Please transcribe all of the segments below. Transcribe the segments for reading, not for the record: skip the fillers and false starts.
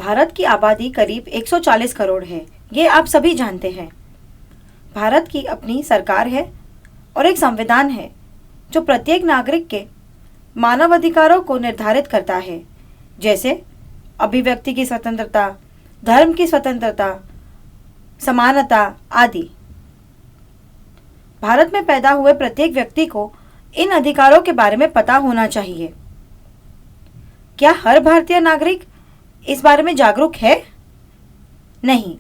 भारत की आबादी करीब 140 करोड़ है, ये आप सभी जानते हैं। भारत की अपनी सरकार है और एक संविधान है जो प्रत्येक नागरिक के मानव अधिकारों को निर्धारित करता है, जैसे अभिव्यक्ति की स्वतंत्रता, धर्म की स्वतंत्रता, समानता आदि। भारत में पैदा हुए प्रत्येक व्यक्ति को इन अधिकारों के बारे में पता होना चाहिए। क्या हर भारतीय नागरिक इस बारे में जागरूक है? नहीं।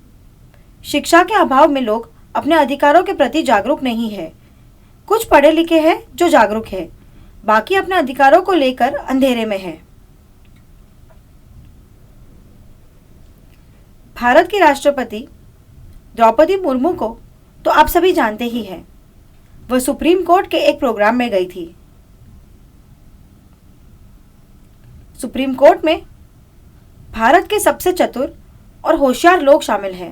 शिक्षा के अभाव में लोग अपने अधिकारों के प्रति जागरूक नहीं है। कुछ पढ़े लिखे हैं जो जागरूक है, बाकी अपने अधिकारों को लेकर अंधेरे में है। भारत की राष्ट्रपति द्रौपदी मुर्मू को तो आप सभी जानते ही हैं। वह सुप्रीम कोर्ट के एक प्रोग्राम में गई थी। सुप्रीम कोर्ट में भारत के सबसे चतुर और होशियार लोग शामिल हैं।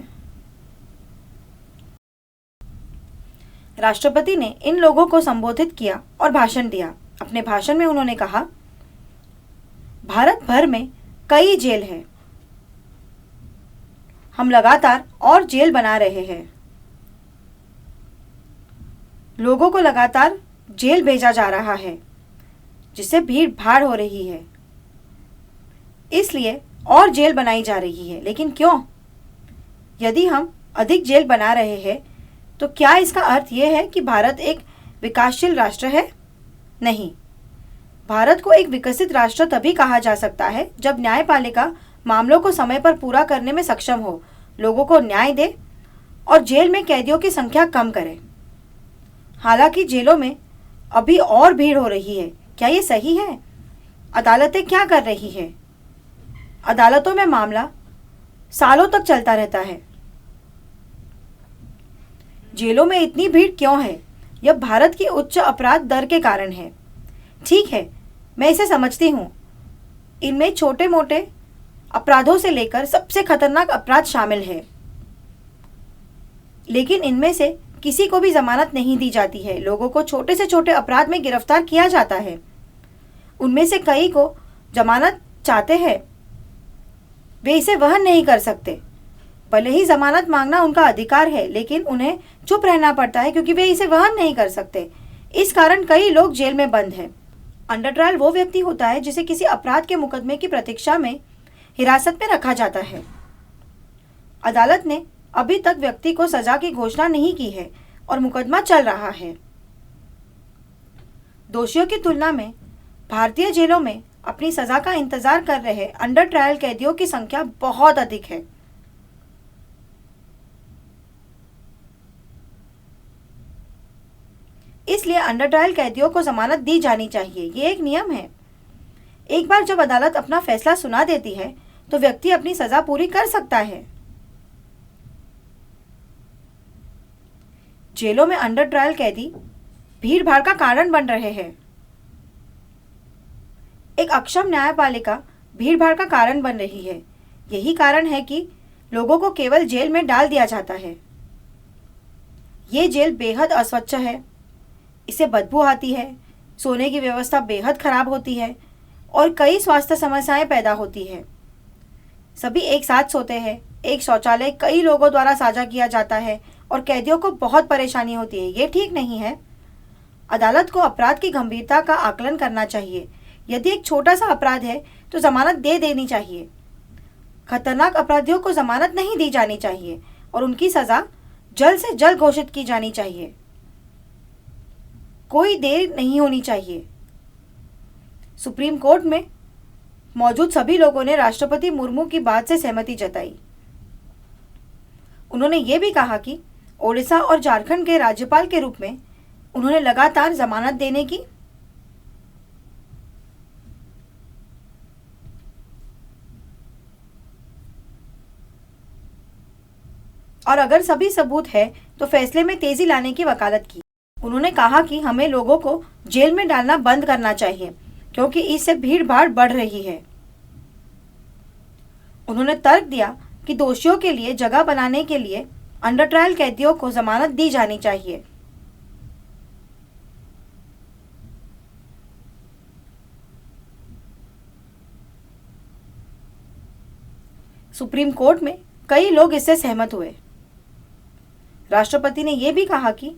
राष्ट्रपति ने इन लोगों को संबोधित किया और भाषण दिया। अपने भाषण में उन्होंने कहा, भारत भर में कई जेल हैं। हम लगातार और जेल बना रहे हैं। लोगों को लगातार जेल भेजा जा रहा है, जिससे भीड़ भाड़ हो रही है। इसलिए और जेल बनाई जा रही है। लेकिन क्यों? यदि हम अधिक जेल बना रहे हैं तो क्या इसका अर्थ यह है कि भारत एक विकासशील राष्ट्र है? नहीं। भारत को एक विकसित राष्ट्र तभी कहा जा सकता है जब न्यायपालिका मामलों को समय पर पूरा करने में सक्षम हो, लोगों को न्याय दे और जेल में कैदियों की संख्या कम करे। हालांकि जेलों में अभी और भीड़ हो रही है। क्या ये सही है? अदालतें क्या कर रही है? अदालतों में मामला सालों तक चलता रहता है। जेलों में इतनी भीड़ क्यों है? यह भारत की उच्च अपराध दर के कारण है। ठीक है, मैं इसे समझती हूँ। इनमें छोटे मोटे अपराधों से लेकर सबसे खतरनाक अपराध शामिल है, लेकिन इनमें से किसी को भी जमानत नहीं दी जाती है। लोगों को छोटे से छोटे अपराध में गिरफ्तार किया जाता है। उनमें से कई को जमानत चाहते हैं, वे इसे वहन नहीं कर सकते। भले ही जमानत मांगना उनका अधिकार है, लेकिन उन्हें चुप रहना पड़ता है क्योंकि वे इसे वहन नहीं कर सकते। इस कारण कई लोग जेल में बंद हैं। अंडर ट्रायल वो व्यक्ति होता है जिसे किसी अपराध के मुकदमे की प्रतीक्षा में हिरासत में रखा जाता है। अदालत ने अभी तक व्यक्ति को सजा की घोषणा नहीं की है और मुकदमा चल रहा है। दोषियों की तुलना में भारतीय जेलों में अपनी सजा का इंतजार कर रहे अंडर ट्रायल कैदियों की संख्या बहुत अधिक है। इसलिए अंडर ट्रायल कैदियों को जमानत दी जानी चाहिए। ये एक नियम है। एक बार जब अदालत अपना फैसला सुना देती है तो व्यक्ति अपनी सजा पूरी कर सकता है। जेलों में अंडर ट्रायल कैदी भीड़ भाड़ का कारण बन रहे हैं। एक अक्षम न्यायपालिका भीड़ भाड़ का कारण बन रही है। यही कारण है कि लोगों को केवल जेल में डाल दिया जाता है। ये जेल बेहद अस्वच्छ है, इससे बदबू आती है, सोने की व्यवस्था बेहद खराब होती है और कई स्वास्थ्य समस्याएं पैदा होती है। सभी एक साथ सोते हैं। एक शौचालय कई लोगों द्वारा साझा किया जाता है और कैदियों को बहुत परेशानी होती है। ये ठीक नहीं है। अदालत को अपराध की गंभीरता का आकलन करना चाहिए। यदि एक छोटा सा अपराध है तो जमानत दे देनी चाहिए। खतरनाक अपराधियों को जमानत नहीं दी जानी चाहिए और उनकी सजा जल्द से जल्द घोषित की जानी चाहिए। कोई देर नहीं होनी चाहिए। सुप्रीम कोर्ट में मौजूद सभी लोगों ने राष्ट्रपति मुर्मू की बात से सहमति जताई। उन्होंने ये भी कहा कि ओडिशा और झारखंड के राज्यपाल के रूप में उन्होंने लगातार जमानत देने की और अगर सभी सबूत है तो फैसले में तेजी लाने की वकालत की। उन्होंने कहा कि हमें लोगों को जेल में डालना बंद करना चाहिए क्योंकि इससे भीड़ भाड़ बढ़ रही है। उन्होंने तर्क दिया कि दोषियों के लिए जगह बनाने के लिए अंडर ट्रायल कैदियों को जमानत दी जानी चाहिए। सुप्रीम कोर्ट में कई लोग इससे सहमत हुए। राष्ट्रपति ने यह भी कहा कि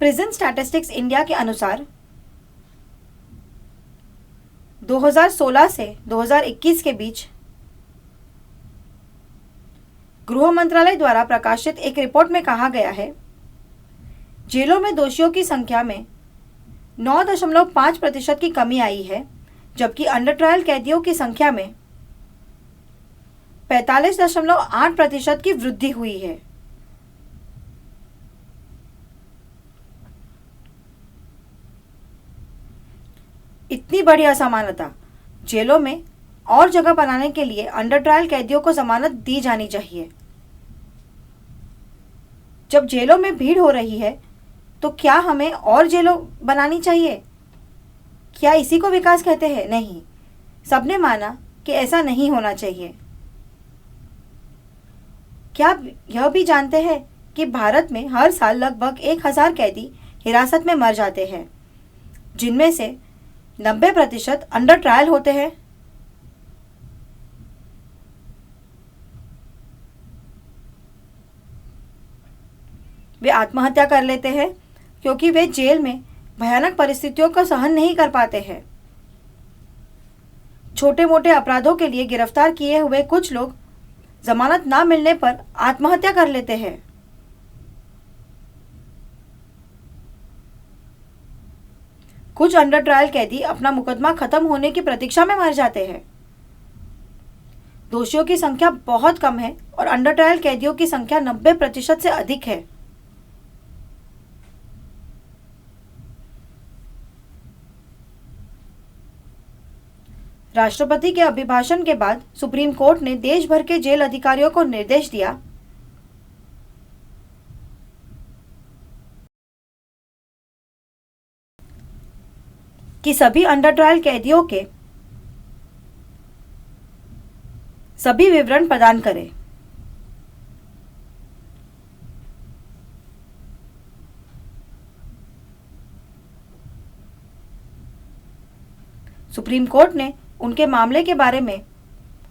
प्रिजन स्टैटिस्टिक्स इंडिया के अनुसार 2016 से 2021 के बीच गृह मंत्रालय द्वारा प्रकाशित एक रिपोर्ट में कहा गया है, जेलों में दोषियों की संख्या में 9.5% की कमी आई है, जबकि अंडर ट्रायल कैदियों की संख्या में 45.8% की वृद्धि हुई है। इतनी बड़ी असमानता, जेलों में और जगह बनाने के लिए अंडर ट्रायल कैदियों को जमानत दी जानी चाहिए। जब जेलों में भीड़ हो रही है तो क्या हमें और जेलों बनानी चाहिए? क्या इसी को विकास कहते हैं? नहीं, सबने माना कि ऐसा नहीं होना चाहिए। क्या आप यह भी जानते हैं कि भारत में हर साल लगभग 1000 कैदी हिरासत में मर जाते हैं, जिनमें से 90% अंडर ट्रायल होते हैं? वे आत्महत्या कर लेते हैं क्योंकि वे जेल में भयानक परिस्थितियों को सहन नहीं कर पाते हैं। छोटे मोटे अपराधों के लिए गिरफ्तार किए हुए कुछ लोग जमानत ना मिलने पर आत्महत्या कर लेते हैं। कुछ अंडर ट्रायल कैदी अपना मुकदमा खत्म होने की प्रतीक्षा में मर जाते हैं। दोषियों की संख्या बहुत कम है और अंडर ट्रायल कैदियों की संख्या 90% से अधिक है। राष्ट्रपति के अभिभाषण के बाद सुप्रीम कोर्ट ने देश भर के जेल अधिकारियों को निर्देश दिया कि सभी अंडर ट्रायल कैदियों के सभी विवरण प्रदान करें। सुप्रीम कोर्ट ने उनके मामले के बारे में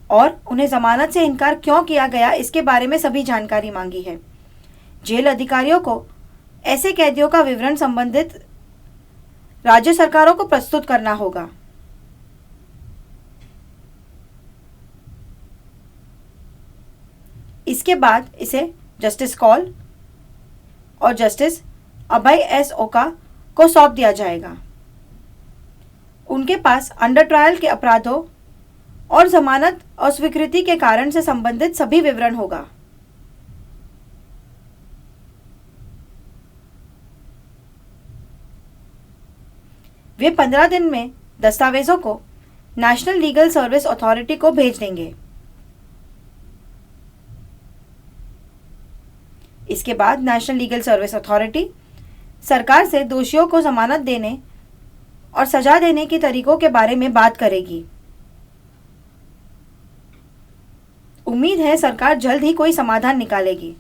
और उन्हें जमानत से इनकार क्यों किया गया इसके बारे में सभी जानकारी मांगी है। जेल अधिकारियों को ऐसे कैदियों का विवरण संबंधित राज्य सरकारों को प्रस्तुत करना होगा। इसके बाद इसे जस्टिस कौल और जस्टिस अभय एस ओका को सौंप दिया जाएगा। उनके पास अंडर ट्रायल के अपराधों और जमानत अस्वीकृति के कारण से संबंधित सभी विवरण होगा। वे 15 दिन में दस्तावेजों को नेशनल लीगल सर्विस अथॉरिटी को भेज देंगे। इसके बाद नेशनल लीगल सर्विस अथॉरिटी सरकार से दोषियों को जमानत देने और सजा देने के तरीकों के बारे में बात करेगी। उम्मीद है सरकार जल्द ही कोई समाधान निकालेगी।